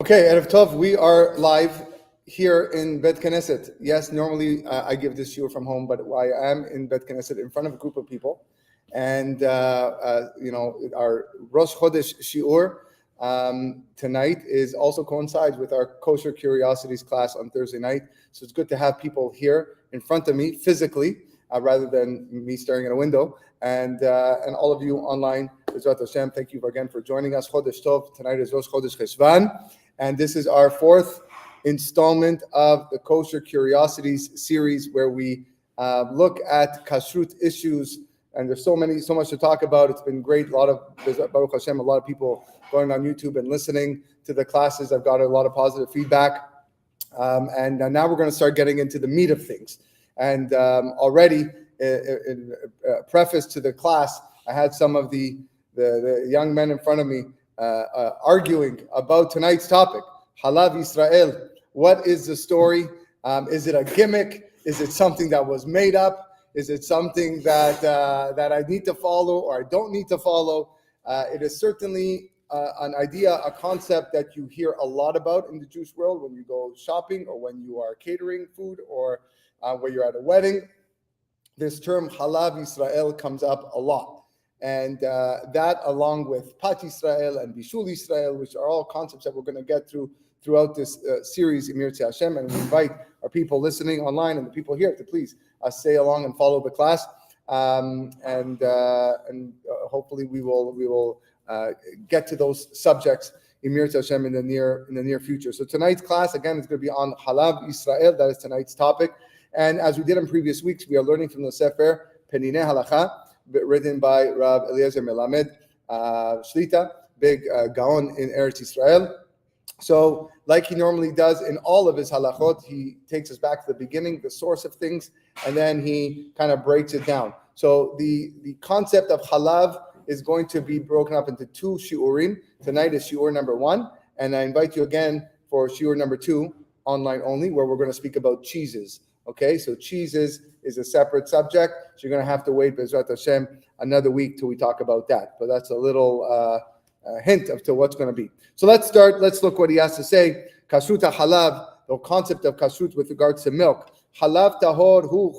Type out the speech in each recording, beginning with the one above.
Okay, Erev Tov, we are live here in Bet Knesset. Yes, normally I give this shiur from home, but I am in Bet Knesset in front of a group of people. And, our Rosh Chodesh shiur tonight also coincides with our Kosher Curiosities class on Thursday night. So it's good to have people here in front of me physically, rather than me staring at a window. And all of you online, B'ezrat Hashem, thank you again for joining us. Chodesh Tov, tonight is Rosh Chodesh Cheshvan. And this is our fourth installment of the Kosher Curiosities series, where we look at kashrut issues. And there's so much to talk about. It's been great. Baruch Hashem, a lot of people going on YouTube and listening to the classes. I've got a lot of positive feedback. And now we're going to start getting into the meat of things. And already, in preface to the class, I had some of the young men in front of me arguing about tonight's topic, Halav Yisrael. What is the story? Is it a gimmick? Is it something that was made up? Is it something that I need to follow or I don't need to follow? It is certainly an idea, a concept that you hear a lot about in the Jewish world when you go shopping or when you are catering food or when you're at a wedding. This term Halav Yisrael comes up a lot. And that, along with Pat Yisrael and Bishul Yisrael, which are all concepts that we're going to get throughout this series, Emir Tzeh Hashem, and we invite our people listening online and the people here to please stay along and follow the class, and hopefully we will get to those subjects, Emir Tzeh Hashem, in the near future. So tonight's class again is going to be on Halav Yisrael. That is tonight's topic, and as we did in previous weeks, we are learning from the Sefer Peninei Halacha, written by Rav Eliezer Melamed Shlita, big Gaon in Eretz Yisrael. So, like he normally does in all of his halachot, he takes us back to the beginning, the source of things, and then he kind of breaks it down. So the concept of halav is going to be broken up into two shiurim. Tonight is shiur number 1, and I invite you again for shiur number 2, online only, where we're going to speak about cheeses. Okay, so cheeses is a separate subject, so you're going to have to wait, B'ezrat Hashem, another week till we talk about that. But that's a little hint of to what's going to be. So let's start. Let's look what he has to say. Kashrut halav, the concept of kashrut with regards to milk. Halav tahor hu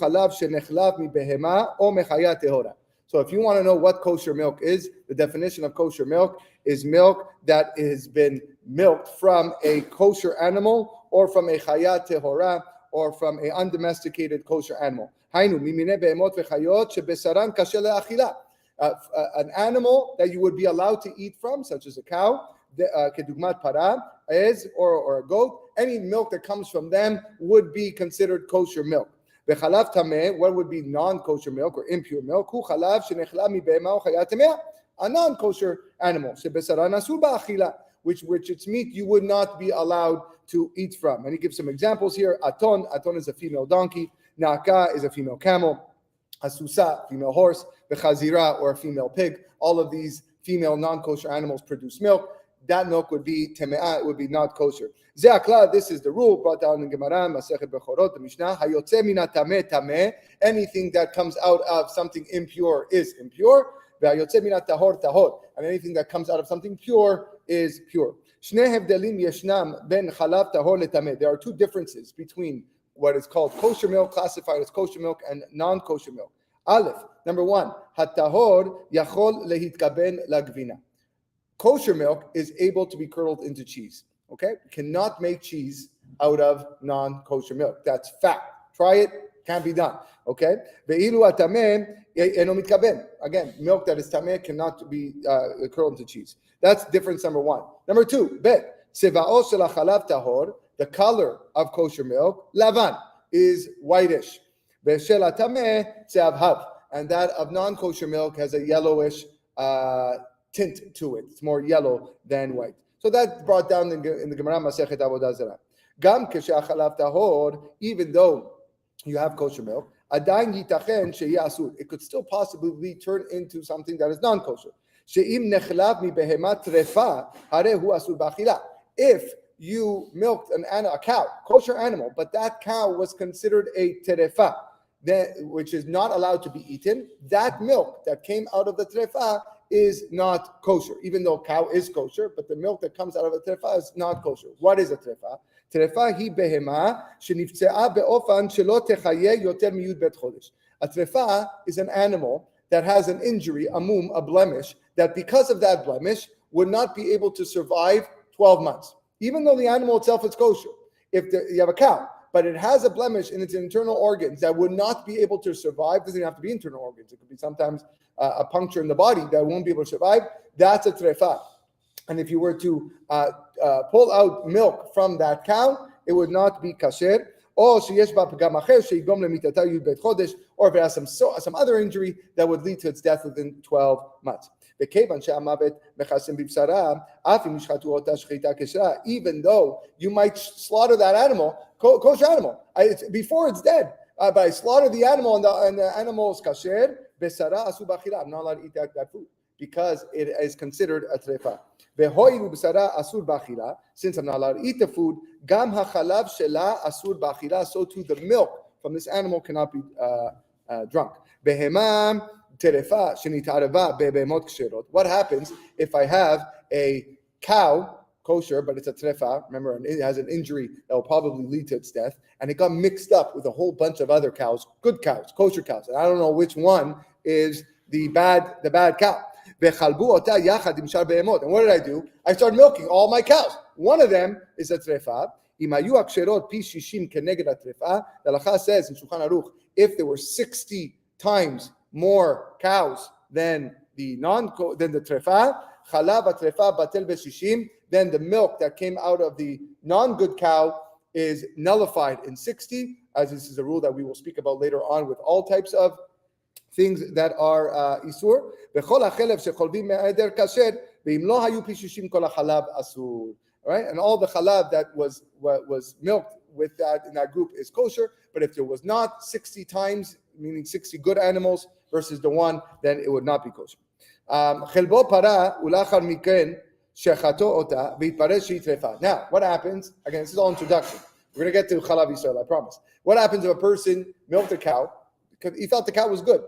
halav shenechlav mi behema o mechaya tehora. So if you want to know what kosher milk is, the definition of kosher milk is milk that has been milked from a kosher animal or from a chaya tehora, or from an undomesticated kosher animal. An animal that you would be allowed to eat from, such as a cow, kedugmat para, or a goat. Any milk that comes from them would be considered kosher milk. V'chalav tameh, what would be non-kosher milk or impure milk? Hu chalav shenechla mi behema o chaya tameh, a non-kosher animal. Shebesaran asur ba'achila, which its meat you would not be allowed to eat from. And he gives some examples here. Aton is a female donkey. Naka is a female camel. Asusa, female horse. Bechazira, or a female pig. All of these female non-kosher animals produce milk. That milk would be teme'ah, it would be not kosher. Ze'akla, this is the rule brought down in Gemara, Masechet Bechorot, the Mishnah. Hayotze mina tameh tameh. Anything that comes out of something impure is impure. Ve'ayotze mina tahor tahor. And anything that comes out of something pure is pure. There are two differences between what is called kosher milk, classified as kosher milk, and non-kosher milk. Aleph, number 1, hatahor yachol lehitkaben lagvina. Kosher milk is able to be curdled into cheese. Okay, cannot make cheese out of non-kosher milk. That's fact. Try it, can't be done. Okay, ve'ilu atameh eno mitkaben. Again, milk that is tameh cannot be curdled into cheese. That's difference number 1. Number 2, bet seva'o shel halav tahor, the color of kosher milk, lavan, is whitish. Ve'shel hatameh tzeavhav, and that of non-kosher milk has a yellowish tint to it. It's more yellow than white. So that's brought down in the Gemara Masechet Avodah Zarah. Gam halav tahor, even though you have kosher milk, adayin yitachen shehi asur, it could still possibly turn into something that is non-kosher. If you milked a cow, kosher animal, but that cow was considered a terefa, which is not allowed to be eaten, that milk that came out of the terefa is not kosher, even though cow is kosher, but the milk that comes out of a trefa is not kosher. What is a trefa? Trefa hi behema sheniftzea be'ofan shelo techaye yoter miyud bet chodesh. A trefa is an animal that has an injury, a mum, a blemish, that because of that blemish would not be able to survive 12 months, even though the animal itself is kosher. If you have a cow, but it has a blemish in its internal organs that would not be able to survive, doesn't have to be internal organs, it could be sometimes a puncture in the body that won't be able to survive, that's a trefa. And if you were to pull out milk from that cow, it would not be kasher. Or if it has some other injury that would lead to its death within 12 months. Even though you might slaughter that animal, kosher animal, before it's dead, but I slaughter the animal and the animal is kasher, I'm not allowed to eat that food because it is considered a trefa. Since I'm not allowed to eat the food, so too the milk from this animal cannot be drunk. What happens if I have a cow, kosher, but it's a trefa, remember, and it has an injury that will probably lead to its death, and it got mixed up with a whole bunch of other cows, good cows, kosher cows, and I don't know which one is the bad cow. And what did I do? I started milking all my cows. One of them is a trefa. The halacha says in Shulchan Aruch, if there were 60 times more cows than the trefa, chalav trefa batel b'shishim, then the milk that came out of the non-good cow is nullified in 60, as this is a rule that we will speak about later on with all types of things that are isur. Right, and all the chalav that was milked with that in that group is kosher. But if there was not 60 times, meaning 60 good animals versus the one, then it would not be kosher. Now, what happens? Again, this is all introduction. We're going to get to Halav Yisrael, I promise. What happens if a person milked a cow because he thought the cow was good?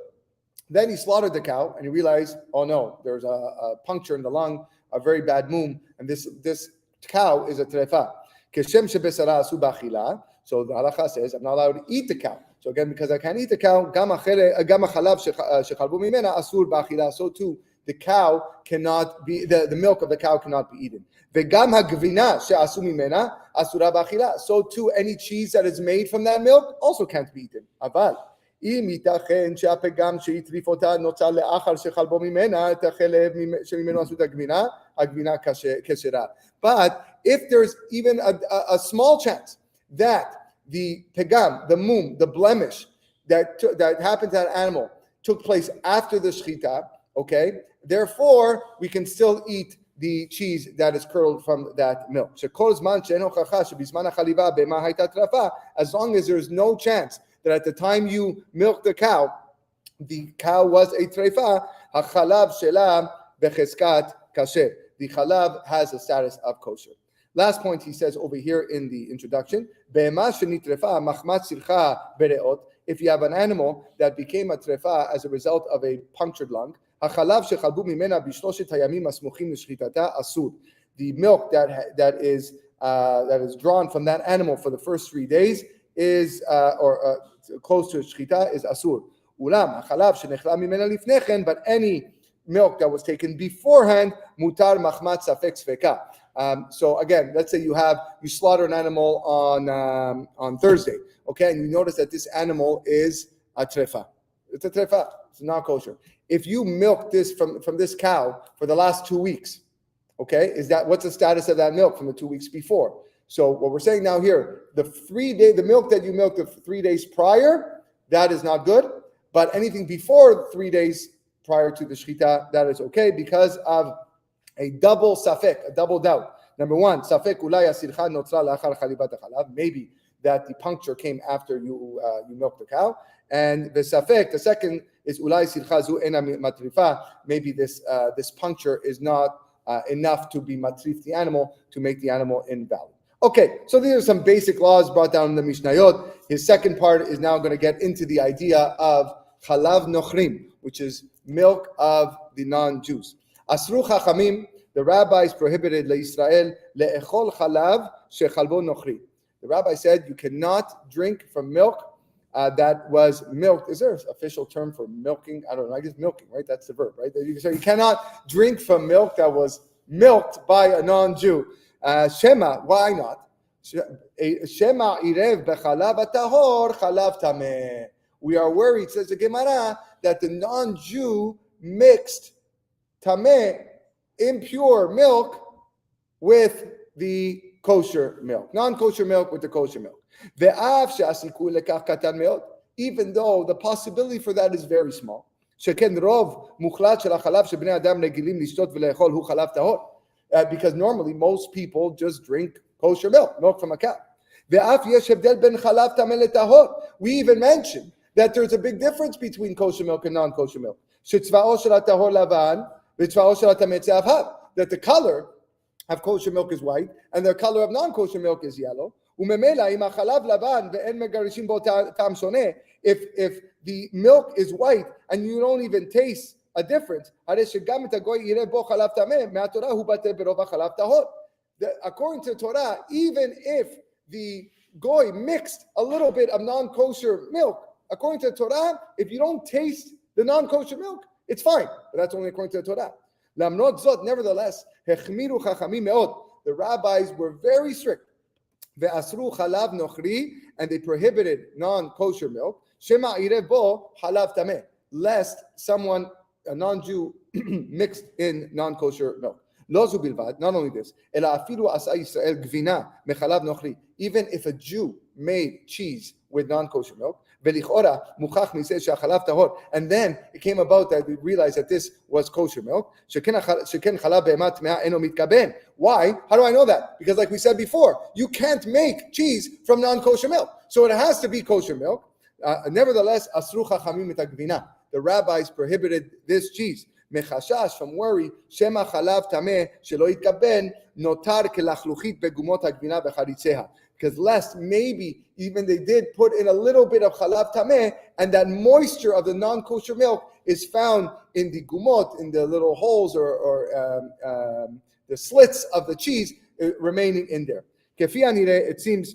Then he slaughtered the cow and he realized, oh no, there's a puncture in the lung, a very bad mum, and this cow is a trefa. So the halacha says, I'm not allowed to eat the cow. So again, because I can't eat the cow, so too, the cow cannot be, the milk of the cow cannot be eaten. So too, any cheese that is made from that milk also can't be eaten. But if there's even a small chance that the pegam, the mum, the blemish that happened to that animal took place after the shechita, okay, therefore we can still eat the cheese that is curdled from that milk. As long as there is no chance that at the time you milked the cow was a trefa, hachalav shela becheskat kasher. The chalav has a status of kosher. Last point he says over here in the introduction, if you have an animal that became a trefa as a result of a punctured lung, the milk that is drawn from that animal for the first 3 days is close to shchita is asur. But any milk that was taken beforehand, mutar machmat safek sveka. So again, let's say you slaughter an animal on Thursday, okay, and you notice that this animal is a trefa. It's a trefa. It's not kosher. If you milk this from this cow for the last 2 weeks, okay, what's the status of that milk from the 2 weeks before? So what we're saying now here, the milk that you milked the 3 days prior, that is not good. But anything before 3 days prior to the shechita, that is okay because of a double safek, a double doubt. Number one, safek ulay asircha notzra lachar chalibat halav. Maybe that the puncture came after you milked the cow. And the safek, the second is ulay sircha zu ena matrifa. Maybe this puncture is not enough to be matrif the animal, to make the animal invalid. Okay, so these are some basic laws brought down in the Mishnayot. His second part is now going to get into the idea of Halav Nochrim, which is milk of the non-Jews. Asru chachamim, the rabbis prohibited leIsrael le'echol chalav shechalbo nochri. The rabbi said you cannot drink from milk that was milked. Is there an official term for milking? I don't know. I guess milking, right? That's the verb, right? So you cannot drink from milk that was milked by a non-Jew. Shema, why not? Shema irev bechalav atahor chalav tameh. We are worried, says the Gemara, that the non-Jew mixed tameh, impure milk, with the kosher milk, non-kosher milk with the kosher milk. Even though the possibility for that is very small. Because normally most people just drink kosher milk from a cow. We even mentioned that there's a big difference between kosher milk and non-kosher milk. That the color of kosher milk is white and the color of non-kosher milk is yellow. If the milk is white and you don't even taste a difference, according to Torah, even if the goy mixed a little bit of non-kosher milk, according to Torah, if you don't taste the non-kosher milk, it's fine. But that's only according to the Torah. Nevertheless, the rabbis were very strict. Ve'asru chalav nochri, and they prohibited non-kosher milk. Shema irev bo halav tameh, lest someone, a non-Jew, mixed in non-kosher milk. Lo zu bilvad, not only this, ela afilu asa Yisrael gvina mechalav nochri, even if a Jew made cheese with non-kosher milk, velichora muchach miseh shachalav tahor, and then it came about that we realized that this was kosher milk. Sheken chalav be'emat mea eno mitkaben. Why? How do I know that? Because like we said before, you can't make cheese from non-kosher milk, so it has to be kosher milk. Nevertheless, asru chachamim et hagvina. The rabbis prohibited this cheese. Mechashash, from worry, shema chalav tameh shelo yitkaben notar kelachluchit begumot hagvina becharitzeha. Because lest maybe even they did put in a little bit of chalav tameh, and that moisture of the non-kosher milk is found in the gumot, in the little holes or the slits of the cheese remaining in there. Kefi hanireh, it seems,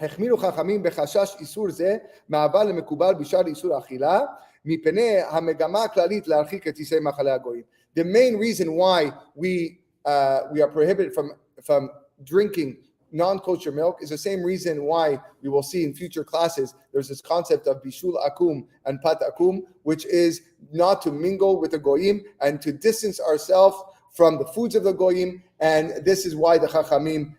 החמירו חכמים בחשש איסור זה מעבר למקובל בשאר איסור אכילה מפני המגמה הכללית להרחיק את ישראלי מאכלי הגויים. The main reason why we are prohibited from drinking non-kosher milk is the same reason why we will see in future classes there's this concept of bishul akum and pat akum, which is not to mingle with the goyim and to distance ourselves from the foods of the goyim, and this is why the chachamim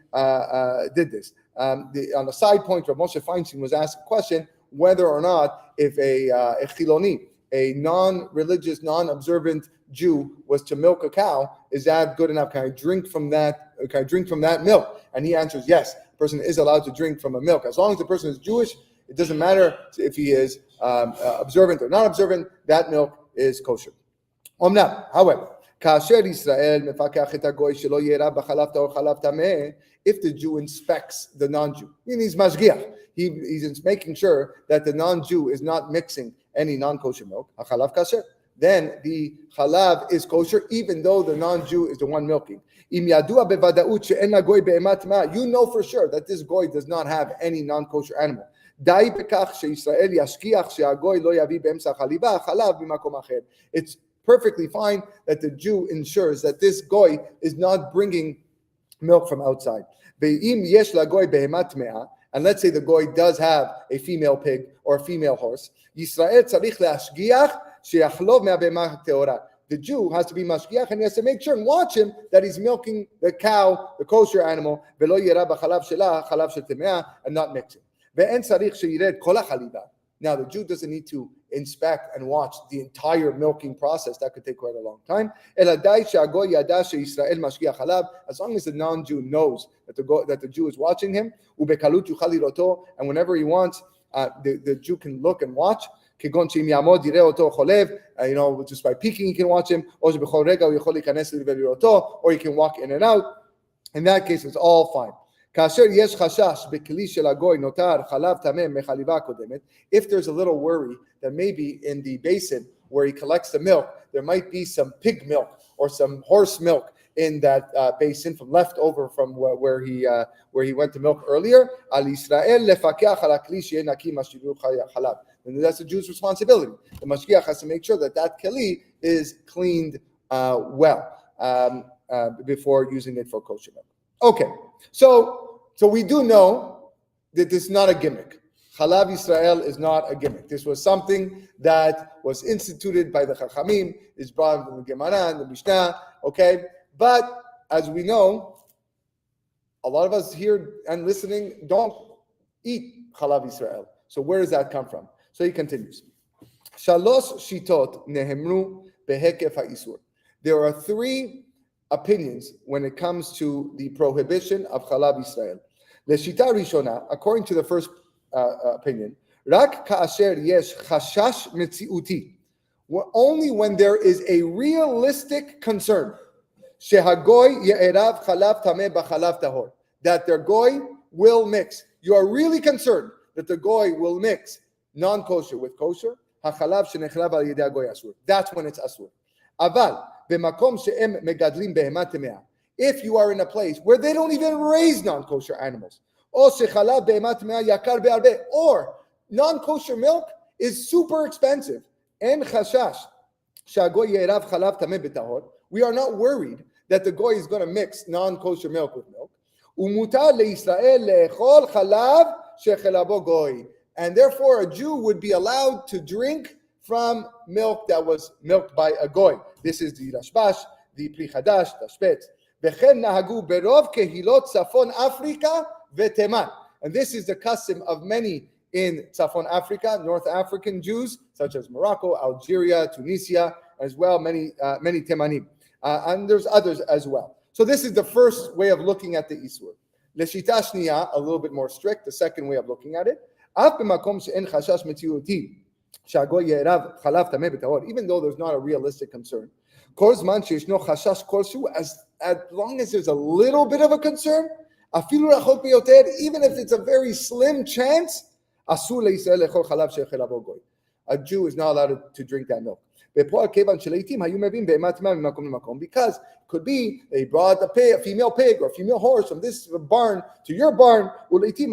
did this. On a side point, Rav Moshe Feinstein was asked a question whether or not if a chiloni, a non-religious, non-observant Jew, was to milk a cow, is that good enough? Can I drink from that? Can I drink from that milk? And he answers yes. A person is allowed to drink from a milk as long as the person is Jewish. It doesn't matter if he is observant or not observant. That milk is kosher. However, if the Jew inspects the non-Jew, meaning he's mashgiach, he's making sure that the non-Jew is not mixing any non-kosher milk, then the chalav is kosher, even though the non-Jew is the one milking. You know for sure that this goy does not have any non-kosher animal. It's perfectly fine that the Jew ensures that this goy is not bringing milk from outside. And let's say the goy does have a female pig or a female horse. The Jew has to be mashgiach and he has to make sure and watch him that he's milking the cow, the kosher animal, and not mixing. Now the Jew doesn't need to inspect and watch the entire milking process. That could take quite a long time. As long as the non-Jew knows that the Jew is watching him, and whenever he wants, the Jew can look and watch. Just by peeking, he can watch him, or he can walk in and out. In that case, it's all fine. If there's a little worry that maybe in the basin where he collects the milk, there might be some pig milk or some horse milk in that basin from leftover from where he went to milk earlier. Al Yisrael lefakeach al hakli sheyeh naki mashiru halav. And that's the Jew's responsibility. The mashgiach has to make sure that keli is cleaned well before using it for kosher milk. Okay, so we do know that this is not a gimmick. Halav Yisrael is not a gimmick. This was something that was instituted by the Chachamim, is brought from the Gemara and the Mishnah, okay? But as we know, a lot of us here and listening don't eat Halav Yisrael. So where does that come from? So he continues. Shalosh shitot nehemru behekef ha'isur. There are three opinions when it comes to the prohibition of Halav Yisrael. Leshita rishona, according to the first opinion, rak ka'asher yesh chashash metziuti. Only when there is a realistic concern, shehagoy ye'erav chalav tameh b'chalav tahor, that their goy will mix. You are really concerned that the goy will mix non-kosher with kosher. Hachalav shenechalav al yedei hagoy asur. That's when it's asur. Aval b'makom she'em megadlim behemat temeah. If you are in a place where they don't even raise non-kosher animals, or non-kosher milk is super expensive, we are not worried that the goy is going to mix non-kosher milk with milk. And therefore a Jew would be allowed to drink from milk that was milked by a goy. This is the Rashbash, the Pri Chadash, the Shpetz. And this is the custom of many in Tzafon Africa, North African Jews, such as Morocco, Algeria, Tunisia, as well, many Temanim. And there's others as well. So this is the first way of looking at the Isur. Leshita Shniya, a little bit more strict, the second way of looking at it. Even though there's not a realistic concern, as long as there's a little bit of a concern, even if it's a very slim chance, a Jew is not allowed to drink that milk. Because it could be they brought a female pig or a female horse from this barn to your barn. Maybe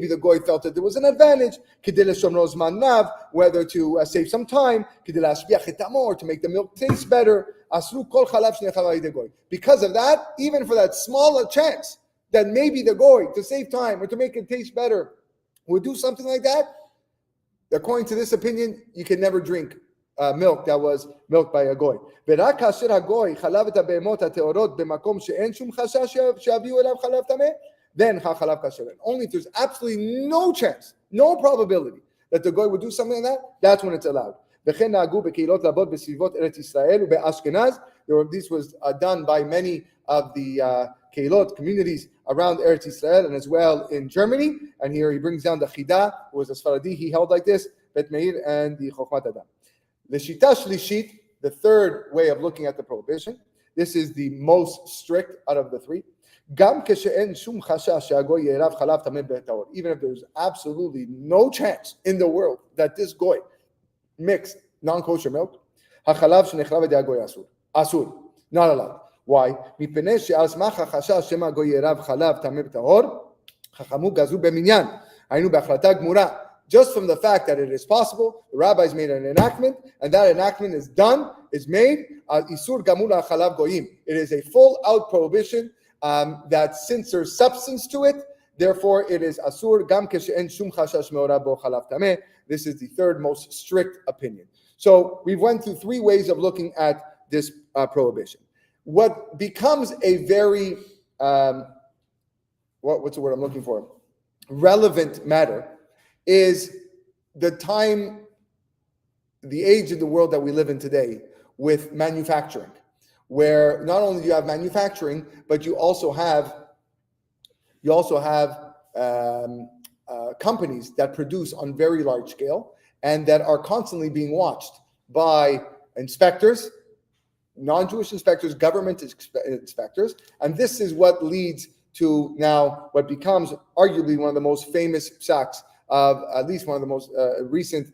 the goy felt that there was an advantage, whether to save some time, or to make the milk taste better. Because of that, even for that smaller chance that maybe the goy, to save time or to make it taste better, would do something like that, according to this opinion, you can never drink milk that was milked by a goy. Then hachalav kasher. Only if there's absolutely no chance, no probability that the goy would do something like that, that's when it's allowed. This was done by many of the keilot communities around Eretz Yisrael and as well in Germany. And here he brings down the Chida, who was a Sfaradi, he held like this, Bet Meir and the Chokhmat Adam. The Shita Shlishit, the third way of looking at the prohibition, this is the most strict out of the three. Even if there's absolutely no chance in the world that this goy mixed non-kosher milk, asur, not allowed. Why? Just from the fact that it is possible, the rabbis made an enactment, and that enactment is done, is made. It is a full-out prohibition that since there's substance to it, therefore it is asur gam keshe'en shum chashash me'orab bo chalav tameh. This is the third most strict opinion. So we went through three ways of looking at this prohibition. What becomes a very what's the word I'm looking for? Relevant matter is the time, the age of the world that we live in today with manufacturing, where not only do you have manufacturing, but you also have companies that produce on very large scale and that are constantly being watched by inspectors, non-Jewish inspectors, government inspectors, and this is what leads to now what becomes arguably one of the most famous psaks of at least one of the most recent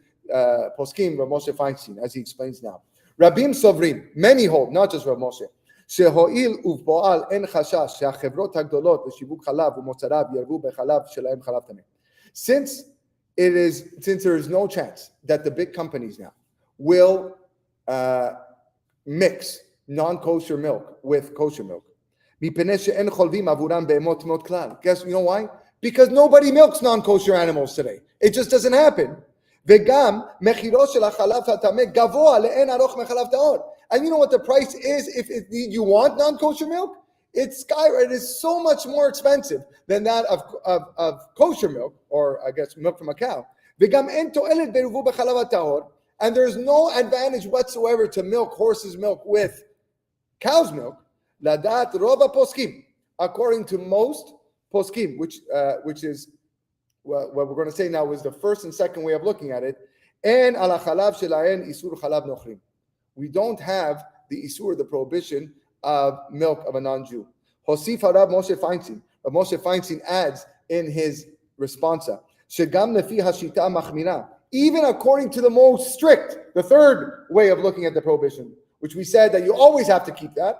poskim, Rav Moshe Feinstein, as he explains now. Rabim Sovrim, many hold, not just Rav Moshe, שהואיל ובפועל אין חשש שהחברות הגדולות לשיווק חלב ומוצריו ירבו בחלב שלהם חלב טמא. Since there is no chance that the big companies now will mix non-kosher milk with kosher milk, guess you know why? Because nobody milks non-kosher animals today. It just doesn't happen. וגם מחירו של החלב הטמא גבוה לאין ערוך מחלב טהור. And you know what the price is if you want non-kosher milk? It's skyrocketed. It is so much more expensive than that of kosher milk, or I guess milk from a cow. וגם אין תועלת בעירובו בחלב הטהור. And there's no advantage whatsoever to milk horse's milk with cow's milk. לדעת רוב הפוסקים, according to most poskim, which is what we're going to say now is the first and second way of looking at it. And ala chalav shelahen isur chalav nochrim. We don't have the isur, the prohibition of milk of a non-Jew. Hosif Harav Moshe Feinstein. Moshe Feinstein adds in his responsa, shegam lefi hashita machmira. Even according to the most strict, the third way of looking at the prohibition, which we said that you always have to keep that.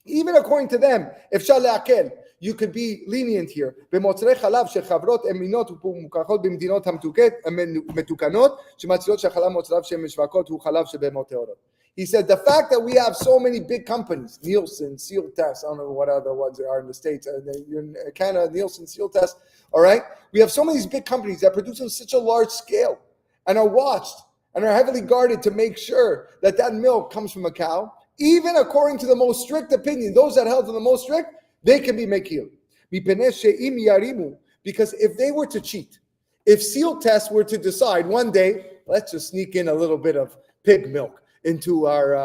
Even according to them, if shal le'akel, you could be lenient here. במוצרי חלב שחברות אמינות ומוכחות במדינות המתוקנות שמצילות שהחלב מוצריו שהן משווקות הוא חלב שבהמות טהורות. He said the fact that we have so many big companies, Nielsen, Seal Test, I don't know what other ones there are in the States, in Canada, Nielsen, Seal Test, all right? We have so many of these big companies that produce on such a large scale and are watched and are heavily guarded to make sure that that milk comes from a cow. Even according to the most strict opinion, those that held to the most strict, they can be mekil. Because if they were to cheat, if Seal Test were to decide one day, let's just sneak in a little bit of pig milk into our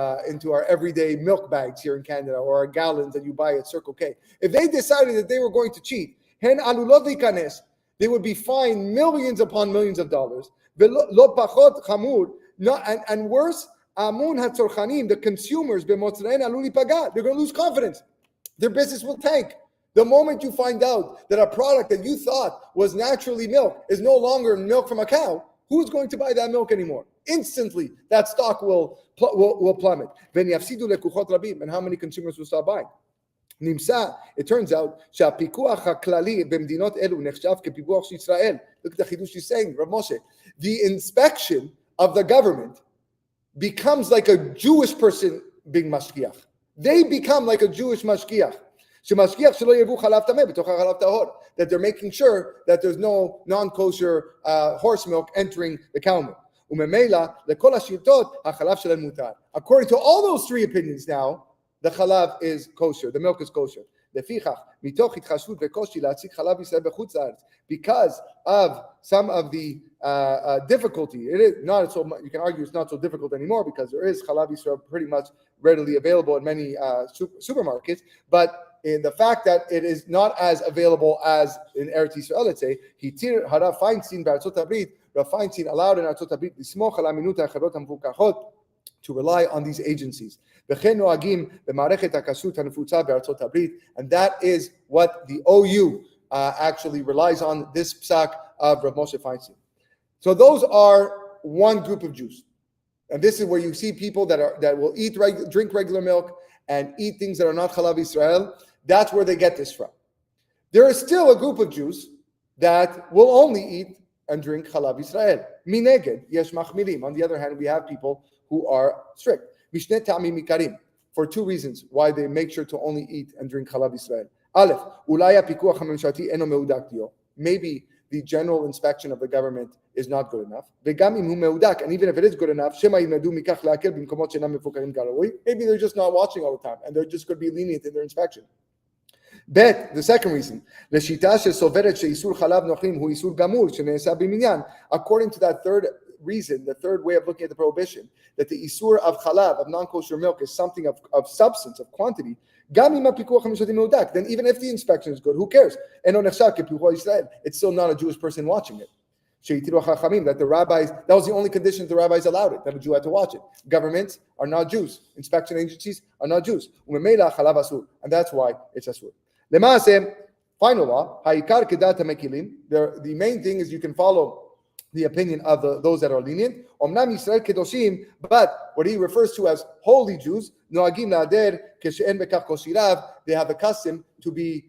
everyday milk bags here in Canada, or our gallons that you buy at Circle K. If they decided that they were going to cheat, they would be fined millions upon millions of dollars. And worse, the consumers, they're going to lose confidence. Their business will tank. The moment you find out that a product that you thought was naturally milk is no longer milk from a cow, who's going to buy that milk anymore? Instantly, that stock will plummet. And how many consumers will stop buying? It turns out שהפיקוח הכללי במדינות אלו נחשב כפיקוח של ישראל. Look at the chidush she's saying, Rav Moshe. The inspection of the government becomes like a Jewish person being mashgiach. They become like a Jewish mashgiach. That they're making sure that there's no non-kosher horse milk entering the cow milk. According to all those three opinions now, the chalav is kosher, the milk is kosher. Because of some of the difficulty, it is not so much, you can argue it's not so difficult anymore because there is Halav Yisrael pretty much readily available in many supermarkets, but in the fact that it is not as available as in Eretz Yisrael, let's say, Harav Feinstein b'Arzot Habrit, Rav Feinstein allowed in Arzot Habrit lismoch al aminut ha'chavot hamfukachot, to rely on these agencies. And that is what the OU actually relies on, this psak of Rav Moshe Feinstein. So those are one group of Jews. And this is where you see people that will drink regular milk and eat things that are not Halav Yisrael. That's where they get this from. There is still a group of Jews that will only eat and drink Halav Yisrael. Mineged, yesh machmirim. On the other hand, we have people who are strict. Mishne ta'amim mikarim. For two reasons why they make sure to only eat and drink Halav Yisrael. Aleph, ulaya pikuach hamemshati eno meudak dio. Maybe the general inspection of the government is not good enough. Vegam im hu meudak, and even if it is good enough, shema yilmedu mikach la'akel b'mkomot she'enam mefukarim karaui. Maybe they're just not watching all the time, and they're just going to be lenient in their inspection. Bet, the second reason, l'shita she'soveret she'isur chalav nochrim hu isur gamur she'ne'esa b'minyan. According to that third reason, the third way of looking at the prohibition, that the isur of chalav, of non-kosher milk, is something of substance, of quantity, then even if the inspection is good, who cares? It's still not a Jewish person watching it. That the rabbis, that was the only condition the rabbis allowed it, that a Jew had to watch it. Governments are not Jews. Inspection agencies are not Jews. And that's why it's asur. Final law, ha'ikar kedat ha'mekilim. The main thing is you can follow the opinion of those that are lenient. Omnam Yisrael kedoshim, but what he refers to as holy Jews, noagim la'ader keshe'en bekach koshirav, they have a custom to be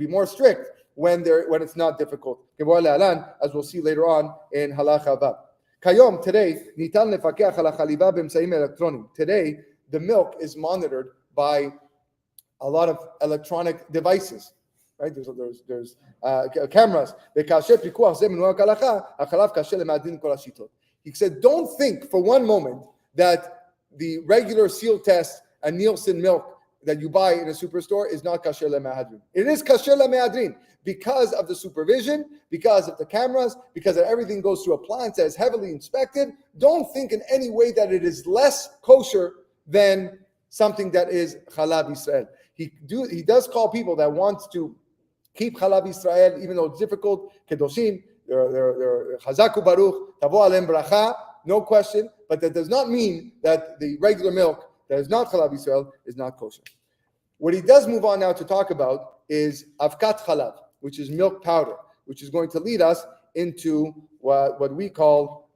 more strict when it's not difficult. As we'll see later on in halacha vav. Kayom, today, nitan lefakeach ala chaliva b'emsaim elektronim. Today, the milk is monitored by a lot of electronic devices. Right? There's cameras. He said, don't think for one moment that the regular seal test and Nielsen milk that you buy in a superstore is not kasher lemahadrin. It is kasher lemahadrin because of the supervision, because of the cameras, because of everything goes through a plant that is heavily inspected. Don't think in any way that it is less kosher than something that is Halav Yisrael. He does call people that want to keep Halav Yisrael, even though it's difficult, kedoshim, they're chazaku baruch, tavo alem bracha, no question, but that does not mean that the regular milk that is not Halav Yisrael is not kosher. What he does move on now to talk about is avkat halav, which is milk powder, which is going to lead us into what we call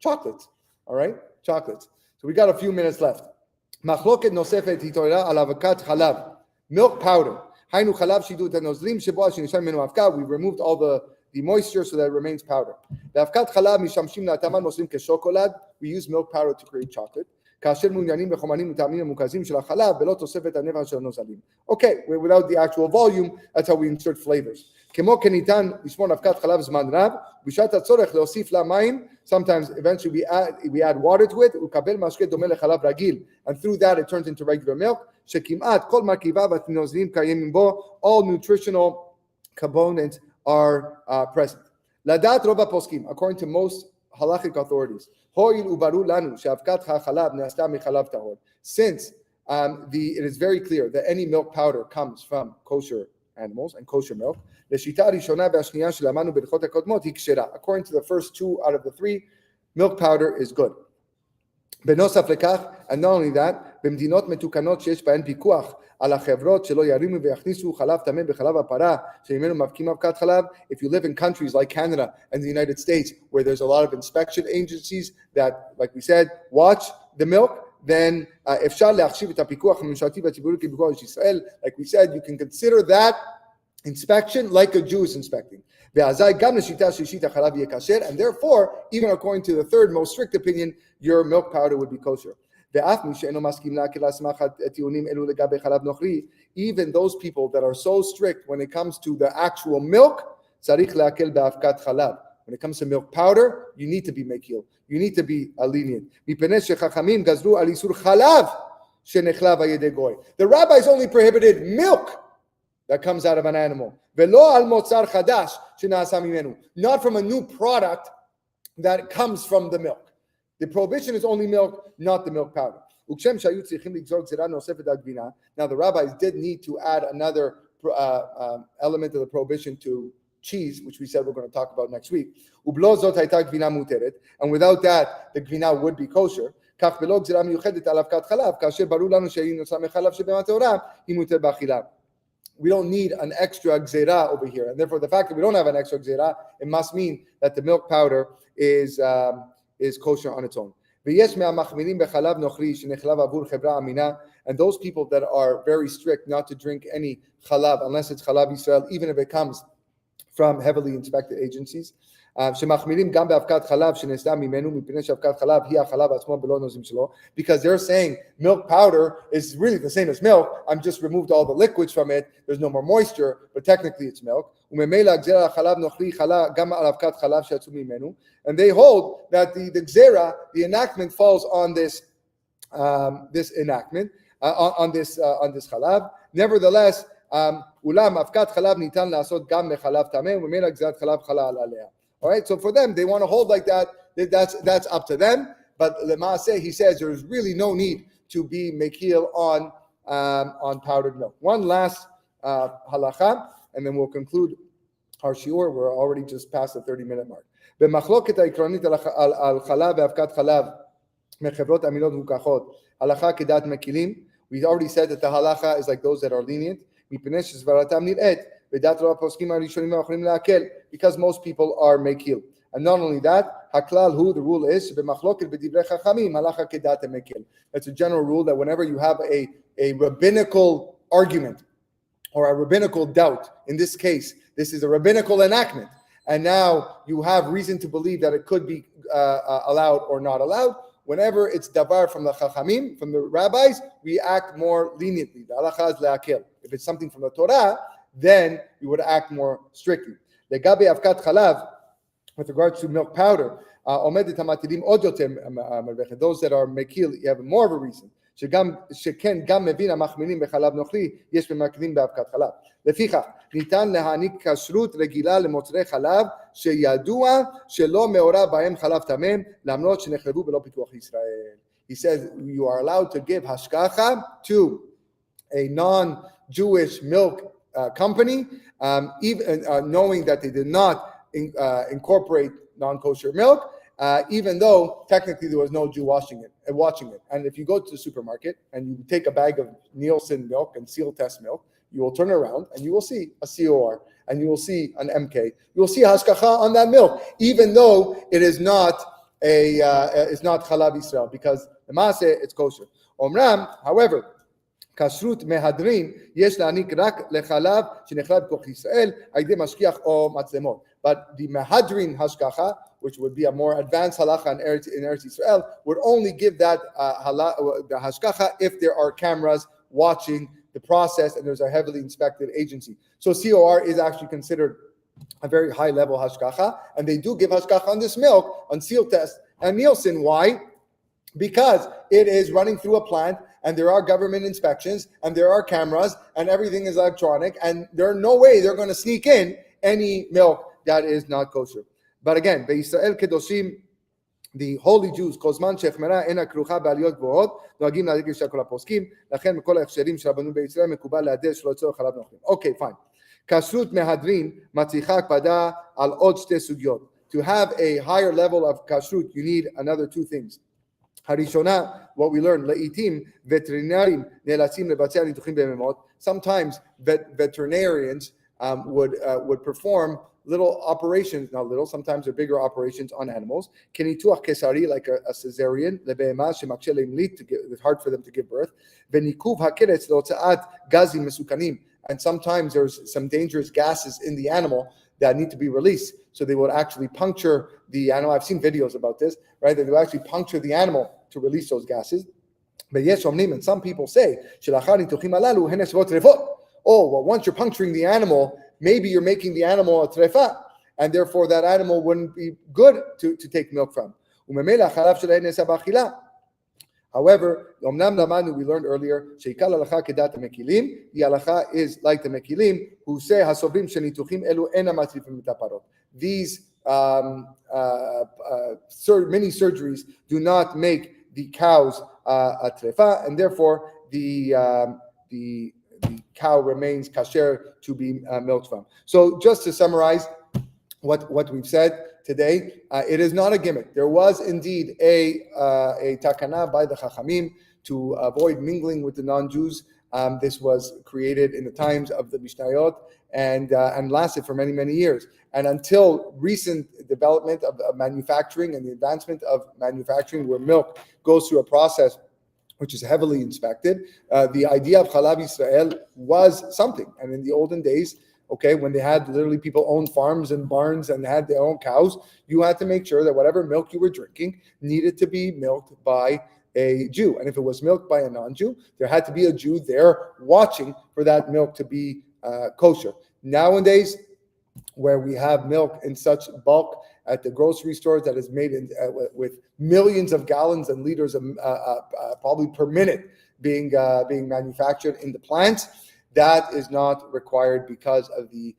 chocolates. All right, chocolates. So we got a few minutes left. Machloket nosefet hitoira al avkat halav, milk powder. We removed all the moisture so that it remains powder. We use milk powder to create chocolate. Okay, without the actual volume, that's how we insert flavors. Sometimes, eventually, we add water to it, and through that, it turns into regular milk. All nutritional components are present. According to most halachic authorities, since it is very clear that any milk powder comes from kosher animals and kosher milk, according to the first two out of the three, milk powder is good. And not only that, במדינות מתוקנות שיש בהן פיקוח על החברות שלא ירימו ויכניסו חלב טמא בחלב הפרה שממנו מפקים אבקת חלב. If you live in countries like Canada and the United States where there's a lot of inspection agencies that, like we said, watch the milk, then אפשר להחשיב את הפיקוח הממשלתי והציבורי כפיקוח ישראל. Like we said, you can consider that inspection like a Jew is inspecting. And therefore, even according to the third most strict opinion, your milk powder would be kosher. Even those people that are so strict when it comes to the actual milk, when it comes to milk powder, you need to be mekil. You need to be lenient. The rabbis only prohibited milk that comes out of an animal. Not from a new product that comes from the milk. The prohibition is only milk, not the milk powder. Now the rabbis did need to add another element of the prohibition to cheese, which we said we're going to talk about next week. And without that, the gvina would be kosher. We don't need an extra gzeira over here. And therefore, the fact that we don't have an extra gzeira, it must mean that the milk powder is kosher on its own. And those people that are very strict not to drink any halav, unless it's Halav Yisrael, even if it comes from heavily inspected agencies. Because they're saying milk powder is really the same as milk. I'm just removed all the liquids from it. There's no more moisture, but technically it's milk. And they hold that the gzera, the enactment falls on this enactment, on this chalav. Nevertheless, אולם אבקת חלב ניתן לעשות גם מחלב טמא וממילא גזירת חלב חלה עליה. All right, so for them, they want to hold like that. That's up to them. But Lema'aseh, he says there is really no need to be mekil on powdered milk. One last halacha, and then we'll conclude our shiur. We're already just past the 30-minute mark. במחלוקת העקרונית על חלב ואבקת חלב מחברות אמינות מוכחות, הלכה כדעת מקילים. We already said that the halacha is like those that are lenient. because most people are mekil. And not only that, the rule is, it's a general rule that whenever you have a rabbinical argument or a rabbinical doubt, in this case, this is a rabbinical enactment, and now you have reason to believe that it could be allowed or not allowed, whenever it's davar from the chachamim, from the rabbis, we act more leniently. The halacha is le'akel. If it's something from the Torah, then we would act more strictly. Legabe avkat chalav, with regards to milk powder, those that are mekil, you have more of a reason. שכן גם מבין המחמירים בחלב נוכרי, יש במקדים באבקת חלב. לפיכך, ניתן להעניק כשרות רגילה למוצרי חלב, שידוע שלא מעורב בהם חלב טמא, למרות שנחלבו בלא פיקוח ישראל. He says, you are allowed to give hashgacha to a non-Jewish milk company, even knowing that they did not incorporate non-kosher milk, even though technically there was no Jew watching it. And if you go to the supermarket and you take a bag of Nielsen milk and seal test milk, you will turn around and you will see a COR and you will see an MK. You will see a hashgacha on that milk, even though it is not it's not Halav Yisrael, because the Maaseh it's kosher. Omram, however, כשרות מהדרין יש להעניק רק לחלב שנחלב בכוח ישראל על ידי משגיח או מצלמות. But the Mahadrin hashgacha, which would be a more advanced halacha in Eretz Yisrael, would only give that the hashgacha if there are cameras watching the process and there's a heavily inspected agency. So COR is actually considered a very high level hashgacha, and they do give hashgacha on this milk, on seal test and Nielsen. Why? Because it is running through a plant, and there are government inspections, and there are cameras, and everything is electronic, and there's no way they're going to sneak in any milk that is not kosher. But again, Be'Yisrael Kedoshim, the holy Jews, Kozman Shechmera Ena Krucha Ba'aliyot Gvohot, Noagim La'adek Yishar Kol HaPoskim, Lachem Kol HaEchsherim Sharabanu Be'Yisrael Mekubal La'adeh Shelo Tzorech Halav Nochrim. Okay, fine. Kashrut Mehadrin Matzicha Kpada Al Od Shte Sugyot. To have a higher level of kashrut, you need another two things. Harishona, what we learned, La'itim Veterinarim Ne'elatzim Lebatzeh Nituchim Be'ememot. Sometimes veterinarians would perform little operations, not little, sometimes they're bigger operations on animals. Kenituach kesari, like a cesarean, lebe'ema shemaksheh leimlit, it's hard for them to give birth. Venikuv hakeretz le'otzaat gazim mesukanim, and sometimes there's some dangerous gases in the animal that need to be released. So they would actually puncture the animal. I've seen videos about this, right? They would actually puncture the animal to release those gases. But yes, and some people say, oh, well, once you're puncturing the animal, maybe you're making the animal a trefa, and therefore that animal wouldn't be good to take milk from. However, we learned earlier, the halacha is like the mekilim, who say, these mini surgeries do not make the cows a trefa, and therefore the cow remains kasher to be milked from. So just to summarize what we've said today, it is not a gimmick. There was indeed a takana by the Chachamim to avoid mingling with the non-Jews. This was created in the times of the Mishnayot and lasted for many, many years. And until recent development of manufacturing and the advancement of manufacturing where milk goes through a process which is heavily inspected, the idea of Halav Yisrael was something. And in the olden days, okay, when they had literally people own farms and barns and had their own cows, you had to make sure that whatever milk you were drinking needed to be milked by a Jew. And if it was milked by a non-Jew, there had to be a Jew there watching for that milk to be kosher. Nowadays, where we have milk in such bulk at the grocery stores that is made with millions of gallons and liters of probably per minute being manufactured in the plants, that is not required because of the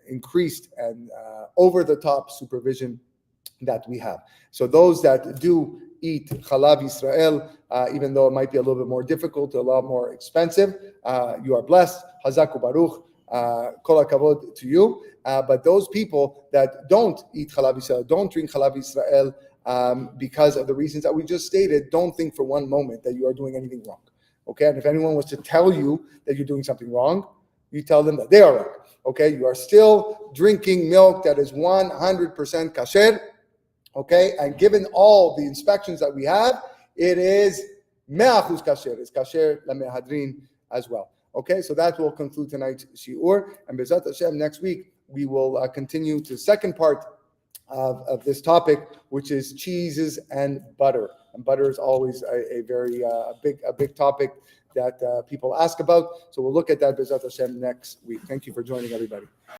increased and over-the-top supervision that we have. So those that do eat Halav Yisrael, even though it might be a little bit more difficult, a lot more expensive, you are blessed. Hazaku Baruch. Kol hakavod to you. But those people that don't eat Halav Yisrael, don't drink Halav Yisrael because of the reasons that we just stated, don't think for one moment that you are doing anything wrong. Okay, and if anyone was to tell you that you're doing something wrong, you tell them that they are wrong. Okay, you are still drinking milk that is 100% kasher. Okay, and given all the inspections that we have, it is 100% kasher. It's kasher lemehadrin as well. Okay, so that will conclude tonight's shiur, and Bezat Hashem, next week we will continue to the second part of this topic, which is cheeses and butter. And butter is always a very big topic that people ask about. So we'll look at that Bezat Hashem next week. Thank you for joining, everybody.